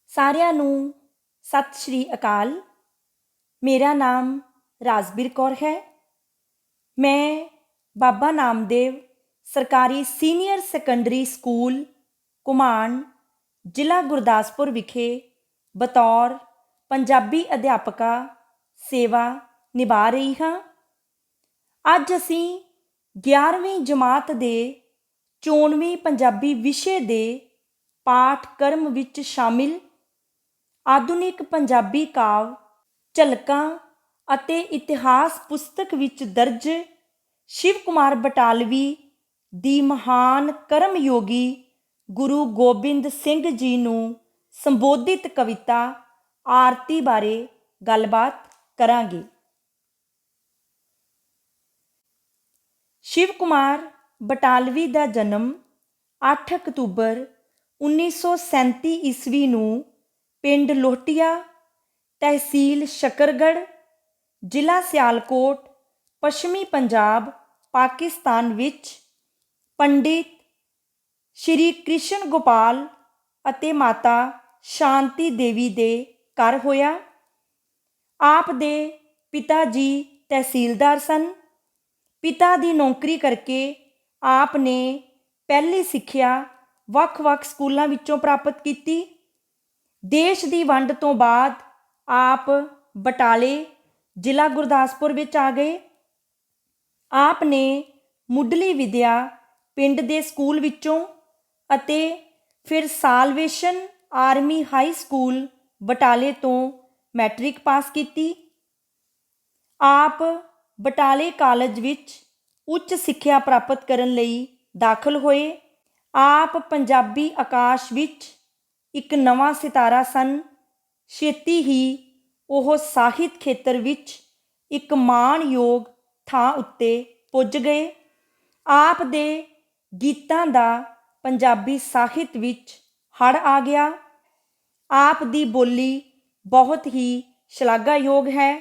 ਸਾਰਿਆਂ ਨੂੰ ਸਤਿ ਸ਼੍ਰੀ ਅਕਾਲ। ਮੇਰਾ ਨਾਮ ਰਾਜਬੀਰ ਕੌਰ ਹੈ। ਮੈਂ ਬਾਬਾ ਨਾਮਦੇਵ ਸਰਕਾਰੀ ਸੀਨੀਅਰ ਸੈਕੰਡਰੀ ਸਕੂਲ ਘੁਮਾਣ, ਜ਼ਿਲ੍ਹਾ ਗੁਰਦਾਸਪੁਰ ਵਿਖੇ ਬਤੌਰ ਪੰਜਾਬੀ ਅਧਿਆਪਕਾ ਸੇਵਾ ਨਿਭਾ ਰਹੀ ਹਾਂ। ਅੱਜ ਅਸੀਂ 11ਵੀਂ ਜਮਾਤ ਦੇ 94ਵੀਂ ਪੰਜਾਬੀ ਵਿਸ਼ੇ ਦੇ ਪਾਠਕ੍ਰਮ ਵਿੱਚ ਸ਼ਾਮਿਲ ਆਧੁਨਿਕ ਪੰਜਾਬੀ ਕਾਵਿ ਝਲਕਾਂ ਅਤੇ ਇਤਿਹਾਸ ਪੁਸਤਕ ਵਿੱਚ ਦਰਜ ਸ਼ਿਵ ਕੁਮਾਰ ਬਟਾਲਵੀ ਦੀ ਮਹਾਨ ਕਰਮਯੋਗੀ ਗੁਰੂ ਗੋਬਿੰਦ ਸਿੰਘ ਜੀ ਨੂੰ ਸੰਬੋਧਿਤ ਕਵਿਤਾ ਆਰਤੀ ਬਾਰੇ ਗੱਲਬਾਤ ਕਰਾਂਗੇ। ਸ਼ਿਵ ਕੁਮਾਰ ਬਟਾਲਵੀ ਦਾ ਜਨਮ 8 ਅਕਤੂਬਰ 1937 ਈਸਵੀ ਨੂੰ ਪਿੰਡ ਲੋਹਟੀਆ, ਤਹਿਸੀਲ ਸ਼ਕਰਗੜ੍ਹ, ਜ਼ਿਲ੍ਹਾ ਸਿਆਲਕੋਟ, ਪੱਛਮੀ ਪੰਜਾਬ, ਪਾਕਿਸਤਾਨ ਵਿੱਚ ਪੰਡਿਤ ਸ਼੍ਰੀ ਕ੍ਰਿਸ਼ਨ ਗੋਪਾਲ ਅਤੇ ਮਾਤਾ ਸ਼ਾਂਤੀ ਦੇਵੀ ਦੇ ਘਰ ਹੋਇਆ। ਆਪ ਦੇ ਪਿਤਾ ਜੀ ਤਹਿਸੀਲਦਾਰ ਸਨ। ਪਿਤਾ ਦੀ ਨੌਕਰੀ ਕਰਕੇ ਆਪ ਨੇ ਪਹਿਲੀ ਸਿੱਖਿਆ ਵੱਖ-ਵੱਖ ਸਕੂਲਾਂ ਵਿੱਚੋਂ ਪ੍ਰਾਪਤ ਕੀਤੀ। ਦੇਸ਼ ਦੀ ਵੰਡ ਤੋਂ ਬਾਅਦ ਆਪ ਬਟਾਲੇ, ਜ਼ਿਲ੍ਹਾ ਗੁਰਦਾਸਪੁਰ ਵਿੱਚ ਆ ਗਏ। ਆਪ ਨੇ ਮੁੱਢਲੀ ਵਿੱਦਿਆ ਪਿੰਡ ਦੇ ਸਕੂਲ ਵਿੱਚੋਂ ਅਤੇ ਫਿਰ ਸਾਲਵੇਸ਼ਨ ਆਰਮੀ ਹਾਈ ਸਕੂਲ ਬਟਾਲੇ ਤੋਂ ਮੈਟ੍ਰਿਕ ਪਾਸ ਕੀਤੀ। ਆਪ ਬਟਾਲੇ ਕਾਲਜ ਵਿੱਚ ਉੱਚ ਸਿੱਖਿਆ ਪ੍ਰਾਪਤ ਕਰਨ ਲਈ ਦਾਖਲ ਹੋਏ। ਆਪ ਪੰਜਾਬੀ ਆਕਾਸ਼ ਵਿੱਚ ਇੱਕ ਨਵਾਂ ਸਿਤਾਰਾ ਸਨ। ਛੇਤੀ ਹੀ ਉਹ ਸਾਹਿਤ ਖੇਤਰ ਵਿੱਚ ਇੱਕ ਮਾਣਯੋਗ ਥਾਂ ਉੱਤੇ ਪੁੱਜ ਗਏ। ਆਪ ਦੇ ਗੀਤਾਂ ਦਾ ਪੰਜਾਬੀ ਸਾਹਿਤ ਵਿੱਚ ਹੜ੍ਹ ਆ ਗਿਆ। ਆਪ ਦੀ ਬੋਲੀ ਬਹੁਤ ਹੀ ਸ਼ਲਾਘਾਯੋਗ ਹੈ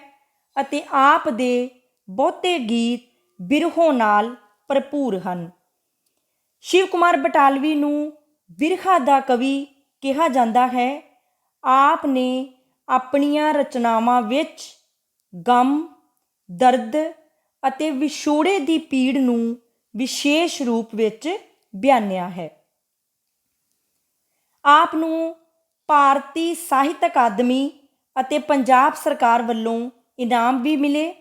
ਅਤੇ ਆਪ ਦੇ ਬਹੁਤੇ ਗੀਤ ਬਿਰਹੋਂ ਨਾਲ ਭਰਪੂਰ ਹਨ। ਸ਼ਿਵ ਕੁਮਾਰ ਬਟਾਲਵੀ ਨੂੰ ਬਿਰਹਾ ਦਾ ਕਵੀ ਕਿਹਾ ਜਾਂਦਾ ਹੈ। ਆਪ ਨੇ ਆਪਣੀਆਂ ਰਚਨਾਵਾਂ ਵਿੱਚ ਗਮ, ਦਰਦ ਅਤੇ ਵਿਛੋੜੇ ਦੀ ਪੀੜ ਨੂੰ ਵਿਸ਼ੇਸ਼ ਰੂਪ ਵਿੱਚ ਬਿਆਨਿਆ ਹੈ। ਆਪ ਨੂੰ ਭਾਰਤੀ ਸਾਹਿਤ ਅਕਾਦਮੀ ਅਤੇ ਪੰਜਾਬ ਸਰਕਾਰ ਵੱਲੋਂ ਇਨਾਮ ਵੀ ਮਿਲੇ।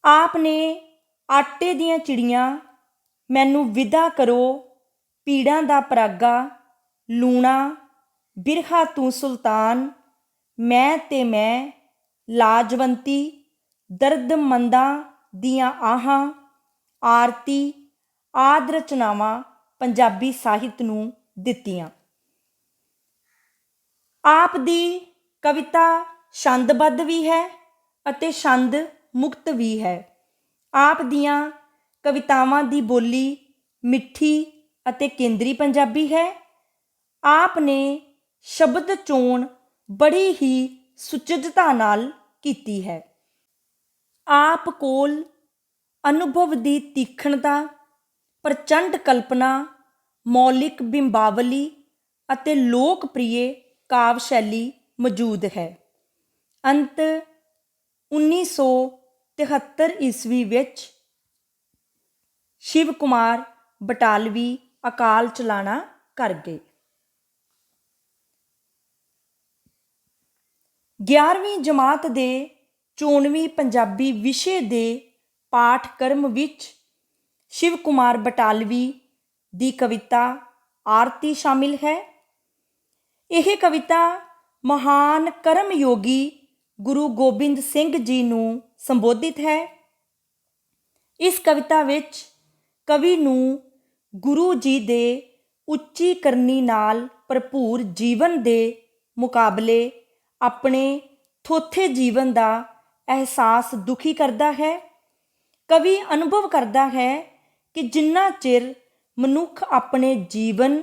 ਆਪ ਨੇ ਆਟੇ ਦੀਆਂ ਚਿੜੀਆਂ, ਮੈਨੂੰ ਵਿਦਾ ਕਰੋ, ਪੀੜਾਂ ਦਾ ਪਰਾਗਾ, ਲੂਣਾ, ਬਿਰਹਾ ਤੂੰ ਸੁਲਤਾਨ, ਮੈਂ ਤੇ ਮੈਂ, ਲਾਜਵੰਤੀ, ਦਰਦਮੰਦਾਂ ਦੀਆਂ ਆਹਾਂ, ਆਰਤੀ ਆਦਿ ਰਚਨਾਵਾਂ ਪੰਜਾਬੀ ਸਾਹਿਤ ਨੂੰ ਦਿੱਤੀਆਂ। ਆਪ ਦੀ ਕਵਿਤਾ ਛੰਦਬੱਧ ਵੀ ਹੈ ਅਤੇ ਛੰਦ ਮੁਕਤ ਵੀ ਹੈ। ਆਪ ਦੀਆਂ ਕਵਿਤਾਵਾਂ ਦੀ ਬੋਲੀ ਮਿੱਠੀ ਅਤੇ ਕੇਂਦਰੀ ਪੰਜਾਬੀ ਹੈ। ਆਪ ਨੇ ਸ਼ਬਦ ਚੋਣ ਬੜੀ ਹੀ ਸੁਚੱਜਤਾ ਨਾਲ ਕੀਤੀ ਹੈ। ਆਪ ਕੋਲ ਅਨੁਭਵ ਦੀ ਤੀਖਣਤਾ, ਪ੍ਰਚੰਡ ਕਲਪਨਾ, ਮੌਲਿਕ ਬਿੰਬਾਵਲੀ ਅਤੇ ਲੋਕਪ੍ਰਿਯ ਕਾਵਿ ਸ਼ੈਲੀ ਮੌਜੂਦ ਹੈ। ਅੰਤ 1973 ਈਸਵੀ ਵਿੱਚ ਸ਼ਿਵ ਕੁਮਾਰ ਬਟਾਲਵੀ ਅਕਾਲ ਚਲਾਣਾ ਕਰ ਗਏ। 11ਵੀਂ ਜਮਾਤ ਦੇ 94ਵੀਂ ਪੰਜਾਬੀ ਵਿਸ਼ੇ ਦੇ ਪਾਠਕ੍ਰਮ ਵਿੱਚ ਸ਼ਿਵ ਕੁਮਾਰ ਬਟਾਲਵੀ ਦੀ ਕਵਿਤਾ ਆਰਤੀ ਸ਼ਾਮਿਲ ਹੈ। ਇਹ ਕਵਿਤਾ ਮਹਾਨ ਕਰਮਯੋਗੀ ਗੁਰੂ ਗੋਬਿੰਦ ਸਿੰਘ ਜੀ ਨੂੰ ਸੰਬੋਧਿਤ ਹੈ। ਇਸ ਕਵਿਤਾ ਵਿੱਚ ਕਵੀ ਨੂੰ ਗੁਰੂ ਜੀ ਦੇ ਉੱਚੀ ਕਰਨੀ ਨਾਲ ਭਰਪੂਰ ਜੀਵਨ ਦੇ ਮੁਕਾਬਲੇ ਆਪਣੇ ਥੋਥੇ ਜੀਵਨ ਦਾ ਅਹਿਸਾਸ ਦੁਖੀ ਕਰਦਾ ਹੈ। ਕਵੀ ਅਨੁਭਵ ਕਰਦਾ ਹੈ ਕਿ ਜਿੰਨਾ ਚਿਰ ਮਨੁੱਖ ਆਪਣੇ ਜੀਵਨ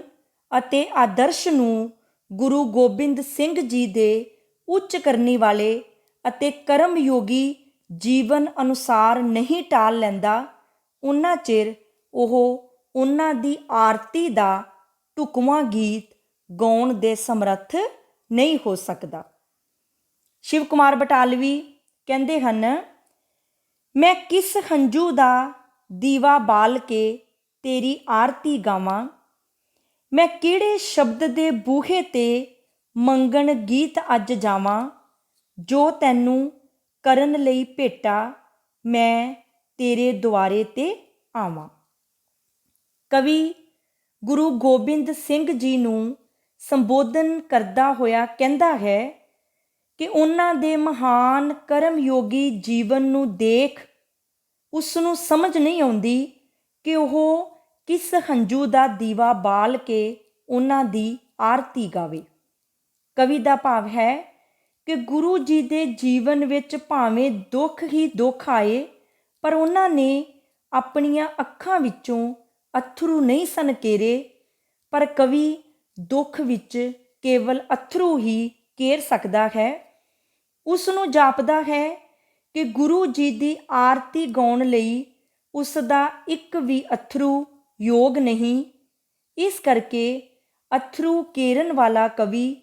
ਅਤੇ ਆਦਰਸ਼ ਨੂੰ ਗੁਰੂ ਗੋਬਿੰਦ ਸਿੰਘ ਜੀ ਦੇ ਉੱਚ ਕਰਨੀ ਵਾਲੇ ਅਤੇ ਕਰਮਯੋਗੀ ਜੀਵਨ ਅਨੁਸਾਰ ਨਹੀਂ ਟਾਲ ਲੈਂਦਾ, ਉਨਾ ਚਿਰ ਉਹ ਉਹਨਾਂ ਦੀ ਆਰਤੀ ਦਾ ਢੁਕਵਾਂ ਗੀਤ ਗਾਉਣ ਦੇ ਸਮਰੱਥ ਨਹੀਂ ਹੋ ਸਕਦਾ। ਸ਼ਿਵ ਕੁਮਾਰ ਬਟਾਲਵੀ ਕਹਿੰਦੇ ਹਨ, ਮੈਂ ਕਿਸ ਹੰਝੂ ਦਾ ਦੀਵਾ ਬਾਲ ਕੇ ਤੇਰੀ ਆਰਤੀ ਗਾਵਾਂ, ਮੈਂ ਕਿਹੜੇ ਸ਼ਬਦ ਦੇ ਬੂਹੇ 'ਤੇ ਮੰਗਣ ਗੀਤ ਅੱਜ ਜਾਵਾਂ, ਜੋ ਤੈਨੂੰ ਕਰਨ ਲਈ ਭੇਟਾ ਮੈਂ ਤੇਰੇ ਦੁਆਰੇ 'ਤੇ ਆਵਾਂ। ਕਵੀ ਗੁਰੂ ਗੋਬਿੰਦ ਸਿੰਘ ਜੀ ਨੂੰ ਸੰਬੋਧਨ ਕਰਦਾ ਹੋਇਆ ਕਹਿੰਦਾ ਹੈ ਕਿ ਉਹਨਾਂ ਦੇ ਮਹਾਨ ਕਰਮਯੋਗੀ ਜੀਵਨ ਨੂੰ ਦੇਖ ਉਸ ਨੂੰ ਸਮਝ ਨਹੀਂ ਆਉਂਦੀ ਕਿ ਉਹ ਕਿਸ ਹੰਝੂ ਦਾ ਦੀਵਾ ਬਾਲ ਕੇ ਉਹਨਾਂ ਦੀ ਆਰਤੀ ਗਾਵੇ। ਕਵੀ ਦਾ ਭਾਵ ਹੈ ਕਿ ਗੁਰੂ ਜੀ ਦੇ ਜੀਵਨ ਵਿੱਚ ਭਾਵੇਂ ਦੁੱਖ ਹੀ ਦੁੱਖ ਆਏ, ਪਰ ਉਹਨਾਂ ਨੇ ਆਪਣੀਆਂ ਅੱਖਾਂ ਵਿੱਚੋਂ ਅੱਥਰੂ ਨਹੀਂ ਸਨ ਕੇਰੇ, ਪਰ ਕਵੀ ਦੁੱਖ ਵਿੱਚ ਕੇਵਲ ਅੱਥਰੂ ਹੀ ਕੇਰ ਸਕਦਾ ਹੈ। ਉਸ ਨੂੰ ਜਾਪਦਾ ਹੈ ਕਿ ਗੁਰੂ ਜੀ ਦੀ ਆਰਤੀ ਗਾਉਣ ਲਈ ਉਸ ਦਾ ਇੱਕ ਵੀ ਅੱਥਰੂ ਯੋਗ ਨਹੀਂ। ਇਸ ਕਰਕੇ ਅੱਥਰੂ ਕੇਰਨ ਵਾਲਾ ਕਵੀ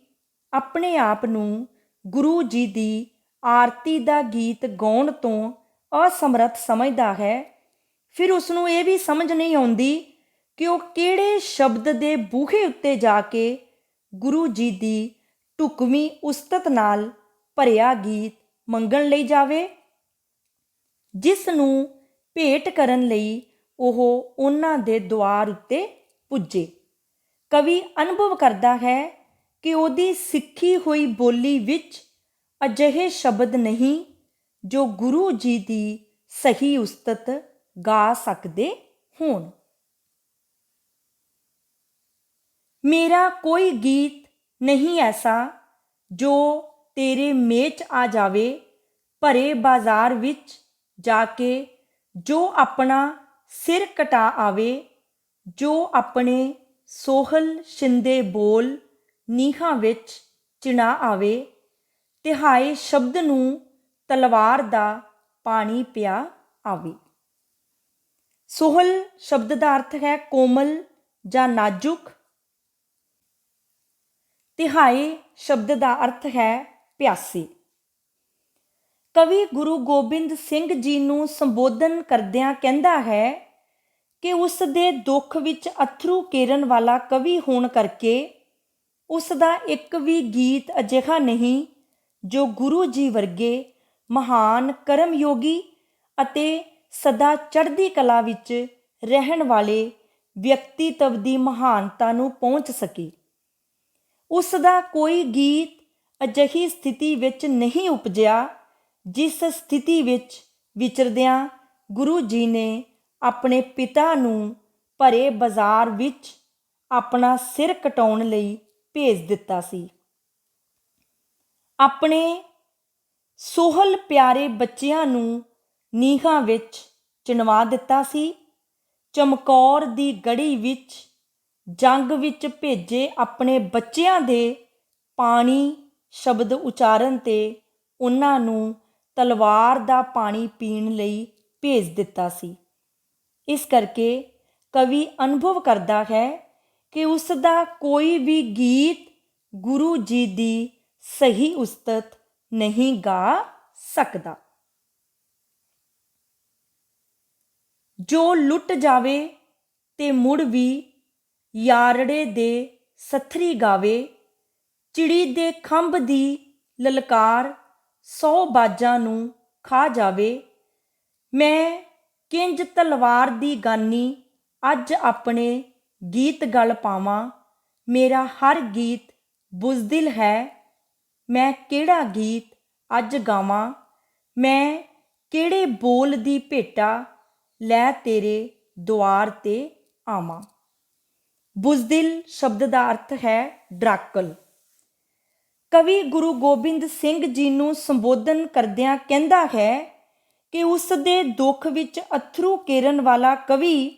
ਆਪਣੇ ਆਪ ਨੂੰ ਗੁਰੂ ਜੀ ਦੀ ਆਰਤੀ ਦਾ ਗੀਤ ਗਾਉਣ ਤੋਂ ਅਸਮਰੱਥ ਸਮਝਦਾ ਹੈ। ਫਿਰ ਉਸ ਨੂੰ ਇਹ ਵੀ ਸਮਝ ਨਹੀਂ ਆਉਂਦੀ ਕਿ ਉਹ ਕਿਹੜੇ ਸ਼ਬਦ ਦੇ ਬੂਹੇ ਉੱਤੇ ਜਾ ਕੇ ਗੁਰੂ ਜੀ ਦੀ ਢੁਕਵੀਂ ਉਸਤਤ ਨਾਲ ਭਰਿਆ ਗੀਤ ਮੰਗਣ ਲਈ ਜਾਵੇ, ਜਿਸ ਨੂੰ ਭੇਟ ਕਰਨ ਲਈ ਉਹ ਉਹਨਾਂ ਦੇ ਦੁਆਰ ਉੱਤੇ ਪੁੱਜੇ। ਕਵੀ ਅਨੁਭਵ ਕਰਦਾ ਹੈ ਕਿ ਉਹਦੀ ਸਿੱਖੀ ਹੋਈ ਬੋਲੀ ਵਿੱਚ ਅਜਿਹੇ ਸ਼ਬਦ ਨਹੀਂ ਜੋ ਗੁਰੂ ਜੀ ਦੀ ਸਹੀ ਉਸਤਤ ਗਾ ਸਕਦੇ ਹੋਣ। ਮੇਰਾ ਕੋਈ ਗੀਤ ਨਹੀਂ ਐਸਾ ਜੋ ਤੇਰੇ ਮੇਂ 'ਚ ਆ ਜਾਵੇ, ਭਰੇ ਬਾਜ਼ਾਰ ਵਿੱਚ ਜਾ ਕੇ ਜੋ ਆਪਣਾ ਸਿਰ ਕਟਾ ਆਵੇ, ਜੋ ਆਪਣੇ ਸੋਹਲ ਸ਼ਿੰਦੇ ਬੋਲ ਨੀਹਾਂ ਵਿੱਚ ਚਿਣਾ ਆਵੇ, ਤਿਹਾਏ ਸ਼ਬਦ ਨੂੰ ਤਲਵਾਰ ਦਾ ਪਾਣੀ ਪਿਆ ਆਵੇ। ਸੋਹਲ ਸ਼ਬਦ ਦਾ ਅਰਥ ਹੈ ਕੋਮਲ ਜਾਂ ਨਾਜ਼ੁਕ। ਤਿਹਾਏ ਸ਼ਬਦ ਦਾ ਅਰਥ ਹੈ ਪਿਆਸੇ। ਕਵੀ ਗੁਰੂ ਗੋਬਿੰਦ ਸਿੰਘ ਜੀ ਨੂੰ ਸੰਬੋਧਨ ਕਰਦਿਆਂ ਕਹਿੰਦਾ ਹੈ ਕਿ ਉਸ ਦੇ ਦੁੱਖ ਵਿੱਚ ਅੱਥਰੂ ਕੇਰਨ ਵਾਲਾ ਕਵੀ ਹੋਣ ਕਰਕੇ ਉਸ ਦਾ ਇੱਕ ਵੀ ਗੀਤ ਅਜਿਹਾ ਨਹੀਂ ਜੋ ਗੁਰੂ ਜੀ ਵਰਗੇ ਮਹਾਨ ਕਰਮਯੋਗੀ ਅਤੇ ਸਦਾ ਚੜ੍ਹਦੀ ਕਲਾ ਵਿੱਚ ਰਹਿਣ ਵਾਲੇ ਵਿਅਕਤੀਤਵ ਦੀ ਮਹਾਨਤਾ ਨੂੰ ਪਹੁੰਚ ਸਕੇ। ਉਸ ਦਾ ਕੋਈ ਗੀਤ ਅਜਿਹੀ ਸਥਿਤੀ ਵਿੱਚ ਨਹੀਂ ਉਪਜਿਆ ਜਿਸ ਸਥਿਤੀ ਵਿੱਚ ਵਿਚਰਦਿਆਂ ਗੁਰੂ ਜੀ ਨੇ ਆਪਣੇ ਪਿਤਾ ਨੂੰ ਭਰੇ ਬਾਜ਼ਾਰ ਵਿੱਚ ਆਪਣਾ ਸਿਰ ਕਟਾਉਣ ਲਈ ਭੇਜ ਦਿੱਤਾ ਸੀ। ਆਪਣੇ ਸੋਹਲ ਪਿਆਰੇ ਬੱਚਿਆਂ ਨੂੰ ਨੀਹਾਂ ਵਿੱਚ ਚਿਣਵਾ ਦਿੱਤਾ ਸੀ। ਚਮਕੌਰ ਦੀ ਗੜੀ ਵਿੱਚ ਜੰਗ ਵਿੱਚ ਭੇਜੇ ਆਪਣੇ ਬੱਚਿਆਂ ਦੇ ਪਾਣੀ ਸ਼ਬਦ ਉਚਾਰਨ 'ਤੇ ਉਹਨਾਂ ਨੂੰ ਤਲਵਾਰ ਦਾ ਪਾਣੀ ਪੀਣ ਲਈ ਭੇਜ ਦਿੱਤਾ ਸੀ। ਇਸ ਕਰਕੇ ਕਵੀ ਅਨੁਭਵ ਕਰਦਾ ਹੈ ਕਿ ਉਸ ਦਾ ਕੋਈ ਵੀ ਗੀਤ ਗੁਰੂ ਜੀ ਦੀ ਸਹੀ ਉਸਤਤ ਨਹੀਂ ਗਾ ਸਕਦਾ। ਜੋ ਲੁੱਟ ਜਾਵੇ ਤੇ ਮੁੜ ਵੀ ਯਾਰੜੇ ਦੇ ਸੱਥਰੀ ਗਾਵੇ, ਚਿੜੀ ਦੇ ਖੰਭ ਦੀ ਲਲਕਾਰ 100 ਬਾਜਾਂ ਨੂੰ ਖਾ ਜਾਵੇ। ਮੈਂ ਕਿੰਜ ਤਲਵਾਰ ਦੀ ਗਾਨੀ ਅੱਜ ਆਪਣੇ ਗੀਤ ਗਲ ਪਾਵਾਂ, ਮੇਰਾ ਹਰ ਗੀਤ ਬੁਜ਼ਦਿਲ ਹੈ। ਮੈਂ ਕਿਹੜਾ ਗੀਤ ਅੱਜ ਗਾਵਾਂ, ਮੈਂ ਕਿਹੜੇ ਬੋਲ ਦੀ ਭੇਟਾ ਲੈ ਤੇਰੇ ਦੁਆਰ 'ਤੇ ਆਵਾਂ। ਬੁਜ਼ਦਿਲ ਸ਼ਬਦ ਦਾ ਅਰਥ ਹੈ ਡਰਾਕਲ। ਕਵੀ ਗੁਰੂ ਗੋਬਿੰਦ ਸਿੰਘ ਜੀ ਨੂੰ ਸੰਬੋਧਨ ਕਰਦਿਆਂ ਕਹਿੰਦਾ ਹੈ ਕਿ ਉਸ ਦੇ ਦੁੱਖ ਵਿੱਚ ਅੱਥਰੂ ਕੇਰਨ ਵਾਲਾ ਕਵੀ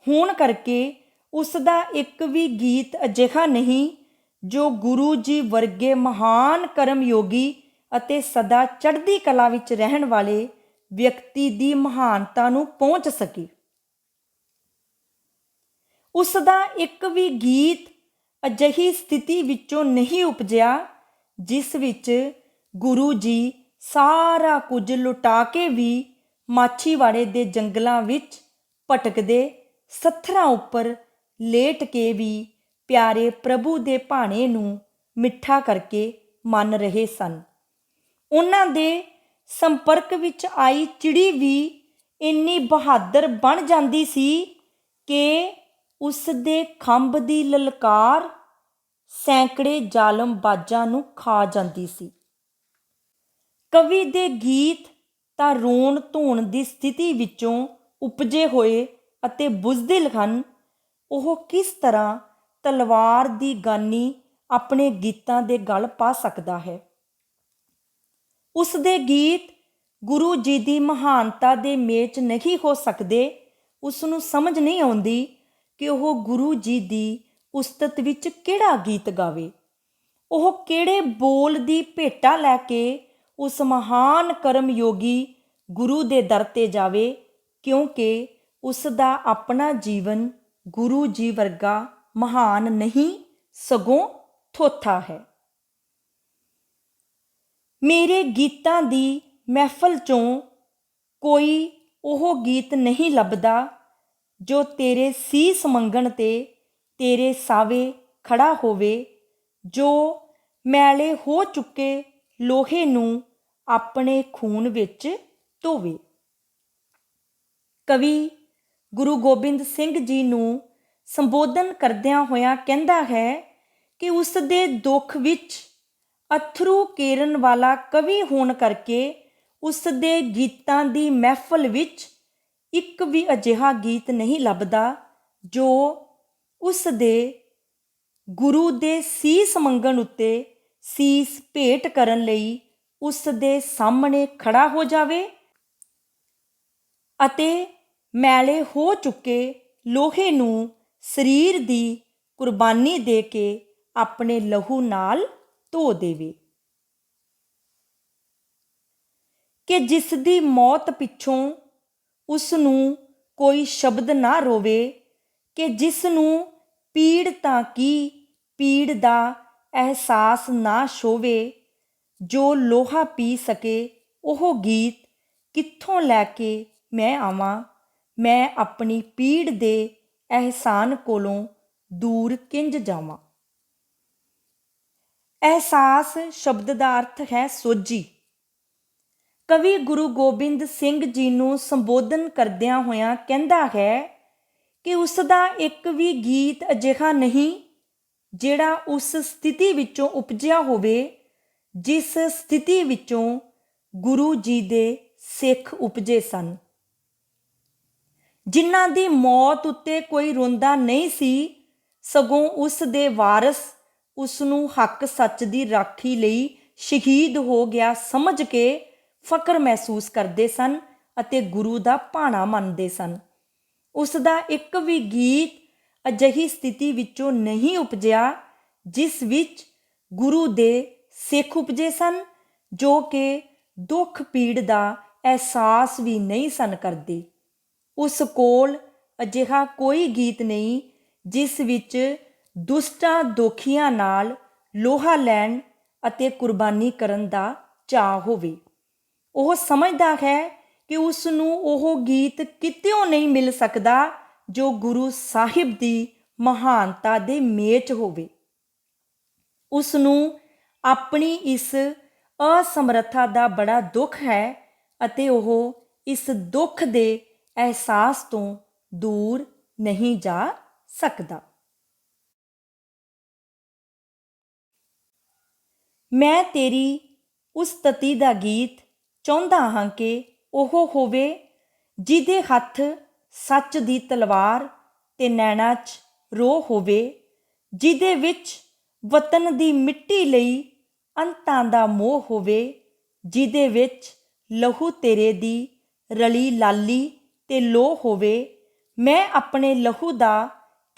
ਹੋਣ ਕਰਕੇ ਉਸ ਦਾ ਇੱਕ ਵੀ ਗੀਤ ਅਜਿਹਾ ਨਹੀਂ ਜੋ ਗੁਰੂ ਜੀ ਵਰਗੇ ਮਹਾਨ ਕਰਮਯੋਗੀ ਅਤੇ ਸਦਾ ਚੜ੍ਹਦੀ ਕਲਾ ਵਿੱਚ ਰਹਿਣ ਵਾਲੇ ਵਿਅਕਤੀ ਦੀ ਮਹਾਨਤਾ ਨੂੰ ਪਹੁੰਚ ਸਕੇ। ਉਸ ਦਾ ਇੱਕ ਵੀ ਗੀਤ ਅਜਿਹੀ ਸਥਿਤੀ ਵਿੱਚੋਂ ਨਹੀਂ ਉਪਜਿਆ ਜਿਸ ਵਿੱਚ ਗੁਰੂ ਜੀ ਸਾਰਾ ਕੁਝ ਲੁਟਾ ਕੇ ਵੀ ਮਾਛੀਵਾੜੇ ਦੇ ਜੰਗਲਾਂ ਵਿੱਚ ਭਟਕਦੇ ਸੱਥਰਾਂ ਉੱਪਰ ਲੇਟ ਕੇ ਵੀ ਪਿਆਰੇ ਪ੍ਰਭੂ ਦੇ ਭਾਣੇ ਨੂੰ ਮਿੱਠਾ ਕਰਕੇ ਮੰਨ ਰਹੇ ਸਨ। ਉਹਨਾਂ ਦੇ ਸੰਪਰਕ ਵਿੱਚ ਆਈ ਚਿੜੀ ਵੀ ਇੰਨੀ ਬਹਾਦਰ ਬਣ ਜਾਂਦੀ ਸੀ ਕਿ ਉਸ ਦੇ ਖੰਭ ਦੀ ਲਲਕਾਰ ਸੈਂਕੜੇ ਜ਼ਾਲਮ ਬਾਜ਼ਾਂ ਨੂੰ ਖਾ ਜਾਂਦੀ ਸੀ। ਕਵੀ ਦੇ ਗੀਤ ਤਾਂ ਰੋਣ ਧੋਣ ਦੀ ਸਥਿਤੀ ਵਿੱਚੋਂ ਉਪਜੇ ਹੋਏ ਅਤੇ ਬੁਜ਼ਦਿਲ ਹਨ। ਉਹ ਕਿਸ ਤਰ੍ਹਾਂ ਤਲਵਾਰ ਦੀ ਗਾਨੀ ਆਪਣੇ ਗੀਤਾਂ ਦੇ ਗਲ ਪਾ ਸਕਦਾ ਹੈ। ਉਸ ਦੇ ਗੀਤ ਗੁਰੂ ਜੀ ਦੀ ਮਹਾਨਤਾ ਦੇ ਮੇਚ ਨਹੀਂ ਹੋ ਸਕਦੇ। ਉਸ ਨੂੰ ਸਮਝ ਨਹੀਂ ਆਉਂਦੀ ਕਿ ਉਹ ਗੁਰੂ ਜੀ ਦੀ ਉਸਤਤ ਵਿੱਚ ਕਿਹੜਾ ਗੀਤ ਗਾਵੇ। ਉਹ ਕਿਹੜੇ ਬੋਲ ਦੀ ਭੇਟਾ ਲੈ ਕੇ ਉਸ ਮਹਾਨ ਕਰਮ ਯੋਗੀ ਗੁਰੂ ਦੇ ਦਰ 'ਤੇ ਜਾਵੇ, ਕਿਉਂਕਿ ਉਸ ਦਾ ਆਪਣਾ ਜੀਵਨ ਗੁਰੂ ਜੀ ਵਰਗਾ ਮਹਾਨ ਨਹੀਂ ਸਗੋਂ ਥੋਥਾ ਹੈ। ਮੇਰੇ ਗੀਤਾਂ ਦੀ ਮਹਿਫਲ 'ਚੋਂ ਕੋਈ ਉਹ ਗੀਤ ਨਹੀਂ ਲੱਭਦਾ ਜੋ ਤੇਰੇ ਸੀਸ ਮੰਗਣ 'ਤੇ ਤੇਰੇ ਸਾਵੇ ਖੜਾ ਹੋਵੇ, ਜੋ ਮੈਲੇ ਹੋ ਚੁੱਕੇ ਲੋਹੇ ਨੂੰ ਆਪਣੇ ਖੂਨ ਵਿੱਚ ਧੋਵੇ। ਕਵੀ ਗੁਰੂ ਗੋਬਿੰਦ ਸਿੰਘ ਜੀ ਨੂੰ ਸੰਬੋਧਨ ਕਰਦਿਆਂ ਹੋਇਆਂ ਕਹਿੰਦਾ ਹੈ ਕਿ ਉਸ ਦੇ ਦੁੱਖ ਵਿੱਚ ਅਥਰੂ ਕੇਰਨ ਵਾਲਾ ਕਵੀ ਹੋਣ ਕਰਕੇ ਉਸ ਦੇ ਗੀਤਾਂ ਦੀ ਮਹਿਫਲ ਵਿੱਚ ਇੱਕ ਵੀ ਅਜਿਹਾ ਗੀਤ ਨਹੀਂ ਲੱਭਦਾ ਜੋ ਉਸ ਦੇ ਗੁਰੂ ਦੇ ਸੀਸ ਮੰਗਣ ਉੱਤੇ ਸੀਸ ਭੇਟ ਕਰਨ ਲਈ ਉਸ ਦੇ ਸਾਹਮਣੇ ਖੜਾ ਹੋ ਜਾਵੇ ਅਤੇ ਮੈਲੇ ਹੋ ਚੁੱਕੇ ਲੋਹੇ ਨੂੰ ਸਰੀਰ ਦੀ ਕੁਰਬਾਨੀ ਦੇ ਕੇ ਆਪਣੇ ਲਹੂ ਨਾਲ ਧੋ ਦੇਵੇ। ਕਿ ਜਿਸ ਦੀ ਮੌਤ ਪਿੱਛੋਂ ਉਸ ਨੂੰ ਕੋਈ ਸ਼ਬਦ ਨਾ ਰੋਵੇ, ਕਿ ਜਿਸ ਨੂੰ ਪੀੜ ਤਾਂ ਕੀ ਪੀੜ ਦਾ ਅਹਿਸਾਸ ਨਾ ਛੋਵੇ, ਜੋ ਲੋਹਾ ਪੀ ਸਕੇ ਉਹ ਗੀਤ ਕਿੱਥੋਂ ਲੈ ਕੇ ਮੈਂ ਆਵਾਂ, ਮੈਂ ਆਪਣੀ ਪੀੜ ਦੇ ਅਹਿਸਾਨ ਕੋਲੋਂ ਦੂਰ ਕਿੰਜ ਜਾਵਾਂ। ਅਹਿਸਾਸ ਸ਼ਬਦ ਦਾ ਅਰਥ ਹੈ ਸੋਝੀ। ਕਵੀ ਗੁਰੂ ਗੋਬਿੰਦ ਸਿੰਘ ਜੀ ਨੂੰ ਸੰਬੋਧਨ ਕਰਦਿਆਂ ਹੋਇਆਂ ਕਹਿੰਦਾ ਹੈ ਕਿ ਉਸ ਦਾ ਇੱਕ ਵੀ ਗੀਤ ਅਜਿਹਾ ਨਹੀਂ ਜਿਹੜਾ ਉਸ ਸਥਿਤੀ ਵਿੱਚੋਂ ਉਪਜਿਆ ਹੋਵੇ ਜਿਸ ਸਥਿਤੀ ਵਿੱਚੋਂ ਗੁਰੂ ਜੀ ਦੇ ਸਿੱਖ ਉਪਜੇ ਸਨ, ਜਿਨ੍ਹਾਂ ਦੀ ਮੌਤ ਉੱਤੇ ਕੋਈ ਰੋਂਦਾ ਨਹੀਂ ਸੀ, ਸਗੋਂ ਉਸ ਦੇ ਵਾਰਸ ਉਸ ਨੂੰ ਹੱਕ ਸੱਚ ਦੀ ਰਾਖੀ ਲਈ ਸ਼ਹੀਦ ਹੋ ਗਿਆ ਸਮਝ ਕੇ ਫਕਰ ਮਹਿਸੂਸ ਕਰਦੇ ਸਨ ਅਤੇ ਗੁਰੂ ਦਾ ਭਾਣਾ ਮੰਨਦੇ ਸਨ। ਉਸ ਦਾ ਇੱਕ ਵੀ ਗੀਤ ਅਜਿਹੀ ਸਥਿਤੀ ਵਿੱਚੋਂ ਨਹੀਂ ਉਪਜਿਆ ਜਿਸ ਵਿੱਚ ਗੁਰੂ ਦੇ ਸਿੱਖ ਉਪਜੇ ਸਨ, ਜੋ ਕਿ ਦੁੱਖ ਪੀੜ ਦਾ ਅਹਿਸਾਸ ਵੀ ਨਹੀਂ ਸਨ ਕਰਦੇ। ਉਸ ਕੋਲ ਅਜਿਹਾ ਕੋਈ ਗੀਤ ਨਹੀਂ ਜਿਸ ਵਿੱਚ ਦੁਸ਼ਟਾਂ ਦੋਖੀਆਂ ਨਾਲ ਲੋਹਾ ਲੈਣ ਅਤੇ ਕੁਰਬਾਨੀ ਕਰਨ ਦਾ ਚਾਅ ਹੋਵੇ। ਉਹ ਸਮਝਦਾ ਹੈ ਕਿ ਉਸ ਨੂੰ ਉਹ ਗੀਤ ਕਿਤਿਓਂ ਨਹੀਂ ਮਿਲ ਸਕਦਾ ਜੋ ਗੁਰੂ ਸਾਹਿਬ ਦੀ ਮਹਾਨਤਾ ਦੇ ਮੇਚ ਹੋਵੇ। ਉਸ ਨੂੰ ਆਪਣੀ ਇਸ ਅਸਮਰੱਥਾ ਦਾ ਬੜਾ ਦੁੱਖ ਹੈ ਅਤੇ ਉਹ ਇਸ ਦੁੱਖ ਦੇ ਅਹਿਸਾਸ ਤੋਂ ਦੂਰ ਨਹੀਂ ਜਾ ਸਕਦਾ। ਮੈਂ ਤੇਰੀ ਉਸਤਤੀ ਦਾ ਗੀਤ ਚਾਹੁੰਦਾ ਹਾਂ ਕਿ ਉਹ ਹੋਵੇ ਜਿਹਦੇ ਹੱਥ ਸੱਚ ਦੀ ਤਲਵਾਰ ਤੇ ਨੈਣਾਂ 'ਚ ਰੋਹ ਹੋਵੇ, ਜਿਹਦੇ ਵਿੱਚ ਵਤਨ ਦੀ ਮਿੱਟੀ ਲਈ ਅੰਤਾਂ ਦਾ ਮੋਹ ਹੋਵੇ, ਜਿਹਦੇ ਵਿੱਚ ਲਹੂ ਤੇਰੇ ਦੀ ਰਲੀ ਲਾਲੀ ਤੇ ਲੋਹ ਹੋਵੇ। ਮੈਂ ਆਪਣੇ ਲਹੂ ਦਾ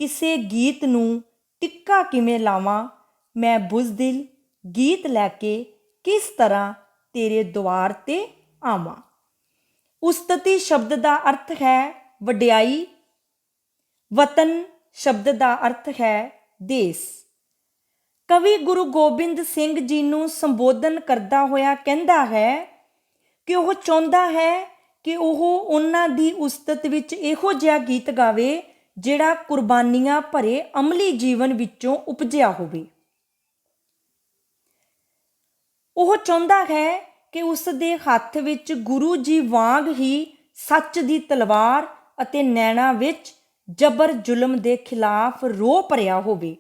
ਕਿਸੇ ਗੀਤ ਨੂੰ ਟਿੱਕਾ ਕਿਵੇਂ ਲਾਵਾਂ, ਮੈਂ ਬੁਜ਼ਦਿਲ ਗੀਤ ਲੈ ਕੇ ਕਿਸ ਤਰ੍ਹਾਂ ਤੇਰੇ ਦੁਆਰ 'ਤੇ ਆਵਾਂ। ਉਸਤਤੀ ਸ਼ਬਦ ਦਾ ਅਰਥ ਹੈ ਵਡਿਆਈ। ਵਤਨ ਸ਼ਬਦ ਦਾ ਅਰਥ ਹੈ ਦੇਸ। ਕਵੀ ਗੁਰੂ ਗੋਬਿੰਦ ਸਿੰਘ ਜੀ ਨੂੰ ਸੰਬੋਧਨ ਕਰਦਾ ਹੋਇਆ ਕਹਿੰਦਾ ਹੈ ਕਿ ਉਹ ਚਾਹੁੰਦਾ ਹੈ ਕਿ ਉਹ ਉਹਨਾਂ ਦੀ ਉਸਤਤ ਵਿੱਚ ਇਹੋ ਜਿਹਾ ਗੀਤ ਗਾਵੇ ਜਿਹੜਾ ਕੁਰਬਾਨੀਆਂ ਭਰੇ ਅਮਲੀ ਜੀਵਨ ਵਿੱਚੋਂ ਉਪਜਿਆ ਹੋਵੇ। ਉਹ ਚਾਹੁੰਦਾ ਹੈ ਕਿ ਉਸ ਦੇ ਹੱਥ ਵਿੱਚ ਗੁਰੂ ਜੀ ਵਾਂਗ ਹੀ ਸੱਚ ਦੀ ਤਲਵਾਰ ਅਤੇ ਨੈਣਾਂ ਵਿੱਚ ਜਬਰ ਜ਼ੁਲਮ ਦੇ ਖਿਲਾਫ ਰੋਹ ਭਰਿਆ ਹੋਵੇ।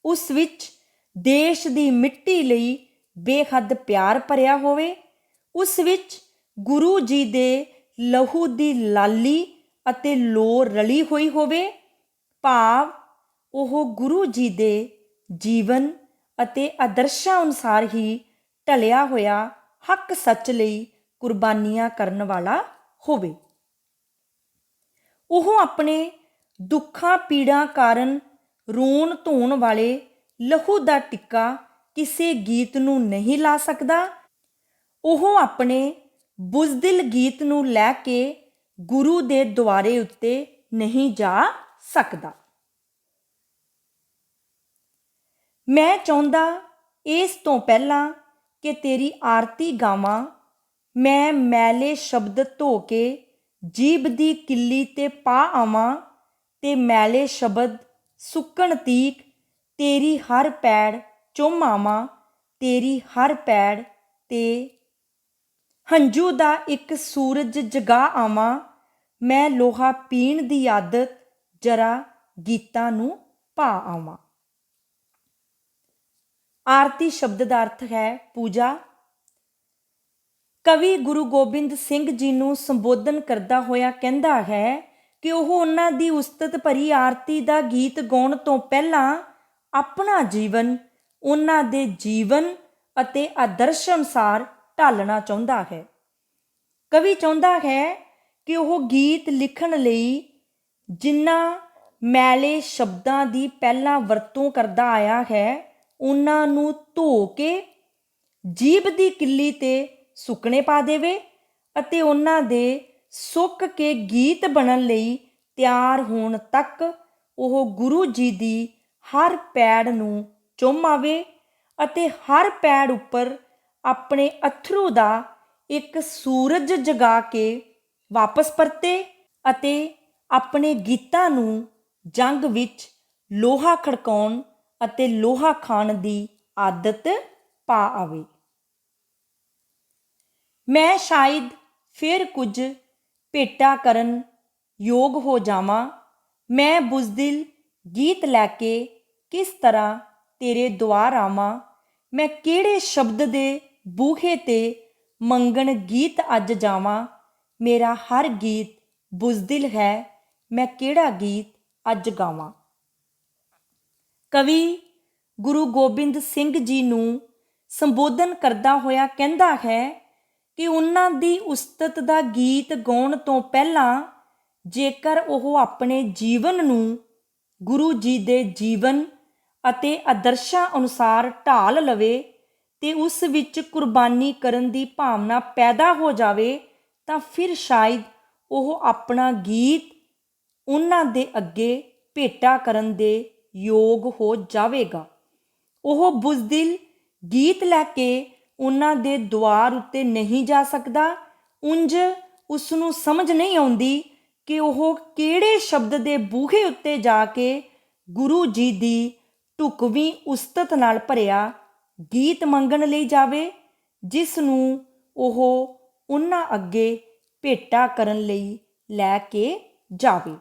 ਉਸ ਵਿੱਚ ਦੇਸ਼ ਦੀ ਮਿੱਟੀ ਲਈ ਬੇਹੱਦ ਪਿਆਰ ਭਰਿਆ ਹੋਵੇ। ਉਸ ਵਿੱਚ ਗੁਰੂ ਜੀ ਦੇ ਲਹੂ ਦੀ ਲਾਲੀ ਅਤੇ ਲੋਰ ਰਲੀ ਹੋਈ ਹੋਵੇ। ਭਾਵ ਉਹ ਗੁਰੂ ਜੀ ਦੇ ਜੀਵਨ ਅਤੇ ਆਦਰਸ਼ਾਂ ਅਨੁਸਾਰ ਹੀ ਢਲਿਆ ਹੋਇਆ ਹੱਕ ਸੱਚ ਲਈ ਕੁਰਬਾਨੀਆਂ ਕਰਨ ਵਾਲਾ ਹੋਵੇ। ਉਹ ਆਪਣੇ ਦੁੱਖਾਂ ਪੀੜਾਂ ਕਾਰਨ ਰੋਣ ਧੋਣ ਵਾਲੇ ਲਹੂ ਦਾ ਟਿੱਕਾ ਕਿਸੇ ਗੀਤ ਨੂੰ ਨਹੀਂ ਲਾ ਸਕਦਾ। ਉਹ ਆਪਣੇ ਬੁਜ਼ਦਿਲ ਗੀਤ ਨੂੰ ਲੈ ਕੇ ਗੁਰੂ ਦੇ ਦੁਆਰੇ ਉੱਤੇ ਨਹੀਂ ਜਾ ਸਕਦਾ। ਮੈਂ ਚਾਹੁੰਦਾ ਇਸ ਤੋਂ ਪਹਿਲਾਂ ਕਿ ਤੇਰੀ ਆਰਤੀ ਗਾਵਾਂ, ਮੈਂ ਮੈਲੇ ਸ਼ਬਦ ਧੋ ਕੇ ਜੀਭ ਦੀ ਕਿੱਲੀ ਤੇ ਪਾ ਆਵਾਂ ਤੇ ਮੈਲੇ ਸ਼ਬਦ ਸੁੱਕਣ ਤੀਕ ਤੇਰੀ ਹਰ ਪੈੜ ਚੁੰਮ ਆਵਾਂ, ਤੇਰੀ ਹਰ ਪੈੜ ਤੇ ਹੰਝੂ ਦਾ ਇੱਕ ਸੂਰਜ ਜਗਾ ਆਵਾਂ। ਮੈਂ ਲੋਹਾ ਪੀਣ ਦੀ ਆਦਤ ਜਰਾ ਗੀਤਾਂ ਨੂੰ ਪਾ ਆਵਾਂ। ਆਰਤੀ ਸ਼ਬਦ ਦਾ ਅਰਥ ਹੈ ਪੂਜਾ। ਕਵੀ ਗੁਰੂ ਗੋਬਿੰਦ ਸਿੰਘ ਜੀ ਨੂੰ ਸੰਬੋਧਨ ਕਰਦਾ ਹੋਇਆ ਕਹਿੰਦਾ ਹੈ ਕਿ ਉਹ ਉਹਨਾਂ ਦੀ ਉਸਤਤ ਭਰੀ ਆਰਤੀ ਦਾ ਗੀਤ ਗਾਉਣ ਤੋਂ ਪਹਿਲਾਂ ਆਪਣਾ ਜੀਵਨ ਉਹਨਾਂ ਦੇ ਜੀਵਨ ਅਤੇ ਆਦਰਸ਼ ਅਨੁਸਾਰ ਢਾਲਣਾ ਚਾਹੁੰਦਾ ਹੈ। ਕਵੀ ਚਾਹੁੰਦਾ ਹੈ ਕਿ ਉਹ ਗੀਤ ਲਿਖਣ ਲਈ ਜਿਨ੍ਹਾਂ ਮੈਲੇ ਸ਼ਬਦਾਂ ਦੀ ਪਹਿਲਾਂ ਵਰਤੋਂ ਕਰਦਾ ਆਇਆ ਹੈ ਉਹਨਾਂ ਨੂੰ ਧੋ ਕੇ ਜੀਭ ਦੀ ਕਿੱਲੀ ਤੇ ਸੁੱਕਣੇ ਪਾ ਦੇਵੇ ਅਤੇ ਉਹਨਾਂ ਦੇ ਸੁੱਕ ਕੇ ਗੀਤ ਬਣਨ ਲਈ ਤਿਆਰ ਹੋਣ ਤੱਕ ਉਹ ਗੁਰੂ ਜੀ ਦੀ ਹਰ ਪੈੜ ਨੂੰ ਚੁੰਮ ਆਵੇ ਅਤੇ ਹਰ ਪੈੜ ਉੱਪਰ ਆਪਣੇ ਅਥਰੂ ਦਾ ਇੱਕ ਸੂਰਜ ਜਗਾ ਕੇ ਵਾਪਸ ਪਰਤੇ ਅਤੇ ਆਪਣੇ ਗੀਤਾਂ ਨੂੰ ਜੰਗ ਵਿੱਚ ਲੋਹਾ ਖੜਕਾਉਣ ਅਤੇ ਲੋਹਾ ਖਾਣ ਦੀ ਆਦਤ ਪਾ ਆਵੇ। ਮੈਂ ਸ਼ਾਇਦ ਫਿਰ ਕੁਝ ਭੇਟਾ ਕਰਨ ਯੋਗ ਹੋ ਜਾਵਾਂ। ਮੈਂ ਬੁਜ਼ਦਿਲ ਗੀਤ ਲੈ ਕੇ ਕਿਸ ਤਰ੍ਹਾਂ ਤੇਰੇ ਦੁਆਰ ਆਵਾਂ। ਮੈਂ ਕਿਹੜੇ ਸ਼ਬਦ ਦੇ ਬੂਹੇ ਤੇ ਮੰਗਣ ਗੀਤ ਅੱਜ ਜਾਵਾਂ। ਮੇਰਾ ਹਰ ਗੀਤ ਬੁਜ਼ਦਿਲ ਹੈ, ਮੈਂ ਕਿਹੜਾ ਗੀਤ ਅੱਜ ਗਾਵਾਂ। ਕਵੀ ਗੁਰੂ ਗੋਬਿੰਦ ਸਿੰਘ ਜੀ ਨੂੰ ਸੰਬੋਧਨ ਕਰਦਾ ਹੋਇਆ ਕਹਿੰਦਾ ਹੈ ਕਿ ਉਹਨਾਂ ਦੀ ਉਸਤਤ ਦਾ ਗੀਤ ਗਾਉਣ ਤੋਂ ਪਹਿਲਾਂ ਜੇਕਰ ਉਹ ਆਪਣੇ ਜੀਵਨ ਨੂੰ ਗੁਰੂ ਜੀ ਦੇ ਜੀਵਨ ਅਤੇ ਆਦਰਸ਼ਾਂ ਅਨੁਸਾਰ ਢਾਲ ਲਵੇ ਤੇ ਉਸ ਵਿੱਚ ਕੁਰਬਾਨੀ ਕਰਨ ਦੀ ਭਾਵਨਾ ਪੈਦਾ ਹੋ ਜਾਵੇ ਤਾਂ ਫਿਰ ਸ਼ਾਇਦ ਉਹ ਆਪਣਾ ਗੀਤ ਉਹਨਾਂ ਦੇ ਅੱਗੇ ਭੇਟਾ ਕਰਨ ਦੇ ਯੋਗ ਹੋ ਜਾਵੇਗਾ। ਉਹ ਬੁਜ਼ਦਿਲ ਗੀਤ ਲੈ ਕੇ ਉਹਨਾਂ ਦੇ ਦੁਆਰ ਉੱਤੇ ਨਹੀਂ ਜਾ ਸਕਦਾ। ਉਂਝ ਉਸ ਨੂੰ ਸਮਝ ਨਹੀਂ ਆਉਂਦੀ ਕਿ ਉਹ ਕਿਹੜੇ ਸ਼ਬਦ ਦੇ ਬੂਹੇ ਉੱਤੇ ਜਾ ਕੇ ਗੁਰੂ ਜੀ ਦੀ ਢੁਕਵੀਂ ਉਸਤਤ ਨਾਲ ਭਰਿਆ ਗੀਤ ਮੰਗਣ ਲਈ ਜਾਵੇ, ਜਿਸ ਨੂੰ ਉਹ ਉਹਨਾਂ ਅੱਗੇ ਭੇਟਾ ਕਰਨ ਲਈ ਲੈ ਕੇ ਜਾਵੇ।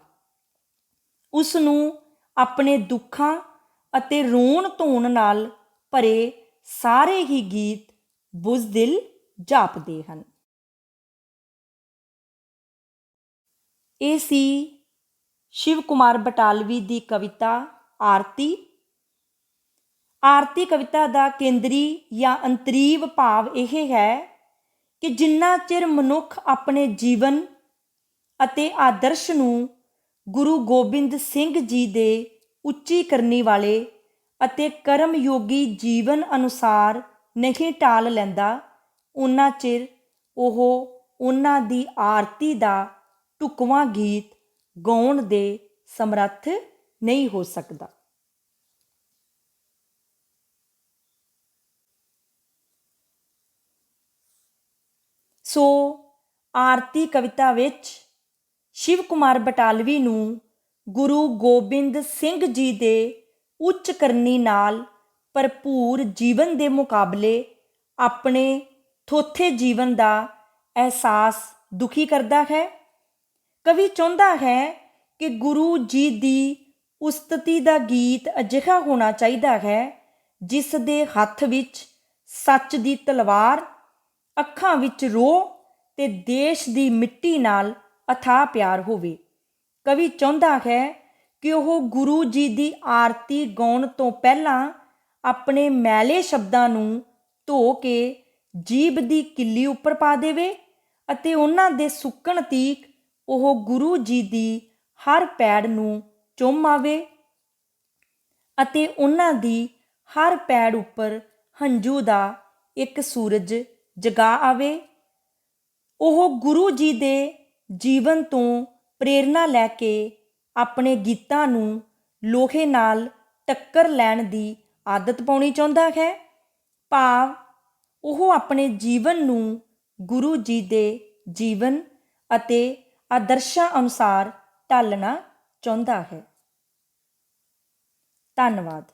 ਉਸ ਨੂੰ ਆਪਣੇ ਦੁੱਖਾਂ ਅਤੇ ਰੋਣ ਧੋਣ ਨਾਲ ਭਰੇ ਸਾਰੇ ਹੀ ਗੀਤ ਬੁਜ਼ਦਿਲ ਜਾਪਦੇ ਹਨ। ਇਹ ਸੀ ਸ਼ਿਵ ਕੁਮਾਰ ਬਟਾਲਵੀ ਦੀ ਕਵਿਤਾ ਆਰਤੀ। ਆਰਤੀ ਕਵਿਤਾ ਦਾ ਕੇਂਦਰੀ ਜਾਂ ਅੰਤਰੀਵ ਭਾਵ ਇਹ ਹੈ ਕਿ ਜਿੰਨਾ ਚਿਰ ਮਨੁੱਖ ਆਪਣੇ ਜੀਵਨ ਅਤੇ ਆਦਰਸ਼ ਨੂੰ ਗੁਰੂ ਗੋਬਿੰਦ ਸਿੰਘ ਜੀ ਦੇ ਉੱਚੀ ਕਰਨੀ ਵਾਲੇ ਅਤੇ ਕਰਮ ਯੋਗੀ ਜੀਵਨ ਅਨੁਸਾਰ ਨਹੀਂ ਢਾਲ ਲੈਂਦਾ, ਉਨਾ ਚਿਰ ਉਹ ਉਹਨਾਂ ਦੀ ਆਰਤੀ ਦਾ ਢੁਕਵਾਂ ਗੀਤ ਗਾਉਣ ਦੇ ਸਮਰੱਥ ਨਹੀਂ ਹੋ ਸਕਦਾ। ਸੋ ਆਰਤੀ ਕਵਿਤਾ ਵਿੱਚ ਸ਼ਿਵ ਕੁਮਾਰ ਬਟਾਲਵੀ ਨੂੰ ਗੁਰੂ ਗੋਬਿੰਦ ਸਿੰਘ ਜੀ ਦੇ ਉੱਚ ਕਰਨੀ ਨਾਲ ਭਰਪੂਰ ਜੀਵਨ ਦੇ ਮੁਕਾਬਲੇ ਆਪਣੇ ਥੋਥੇ ਜੀਵਨ ਦਾ ਅਹਿਸਾਸ ਦੁਖੀ ਕਰਦਾ ਹੈ। ਕਵੀ ਚਾਹੁੰਦਾ ਹੈ ਕਿ ਗੁਰੂ ਜੀ ਦੀ ਉਸਤਤੀ ਦਾ ਗੀਤ ਅਜਿਹਾ ਹੋਣਾ ਚਾਹੀਦਾ ਹੈ ਜਿਸ ਦੇ ਹੱਥ ਵਿੱਚ ਸੱਚ ਦੀ ਤਲਵਾਰ, ਅੱਖਾਂ ਵਿੱਚ ਰੋਹ ਤੇ ਦੇਸ਼ ਦੀ ਮਿੱਟੀ ਨਾਲ ਅਥਾਹ ਪਿਆਰ ਹੋਵੇ। ਕਵੀ ਚਾਹੁੰਦਾ ਹੈ ਕਿ ਉਹ ਗੁਰੂ ਜੀ ਦੀ ਆਰਤੀ ਗਾਉਣ ਤੋਂ ਪਹਿਲਾਂ ਆਪਣੇ ਮੈਲੇ ਸ਼ਬਦਾਂ ਨੂੰ ਧੋ ਕੇ ਜੀਭ ਦੀ ਕਿੱਲੀ ਉੱਪਰ ਪਾ ਦੇਵੇ ਅਤੇ ਉਹਨਾਂ ਦੇ ਸੁੱਕਣ ਤੀਕ ਉਹ ਗੁਰੂ ਜੀ ਦੀ ਹਰ ਪੈੜ ਨੂੰ ਚੁੰਮ ਆਵੇ ਅਤੇ ਉਹਨਾਂ ਦੀ ਹਰ ਪੈੜ ਉੱਪਰ ਹੰਝੂ ਦਾ ਇੱਕ ਸੂਰਜ ਜਗਾ ਆਵੇ। ਉਹ ਗੁਰੂ ਜੀ ਦੇ ਜੀਵਨ ਤੋਂ ਪ੍ਰੇਰਨਾ ਲੈ ਕੇ ਆਪਣੇ ਗੀਤਾਂ ਨੂੰ ਲੋਹੇ ਨਾਲ ਟੱਕਰ ਲੈਣ ਦੀ ਆਦਤ ਪਾਉਣੀ ਚਾਹੁੰਦਾ ਹੈ। ਭਾਵ ਉਹ ਆਪਣੇ ਜੀਵਨ ਨੂੰ ਗੁਰੂ ਜੀ ਦੇ ਜੀਵਨ ਅਤੇ ਆਦਰਸ਼ਾਂ ਅਨੁਸਾਰ ਢਾਲਣਾ ਚਾਹੁੰਦਾ ਹੈ। ਧੰਨਵਾਦ।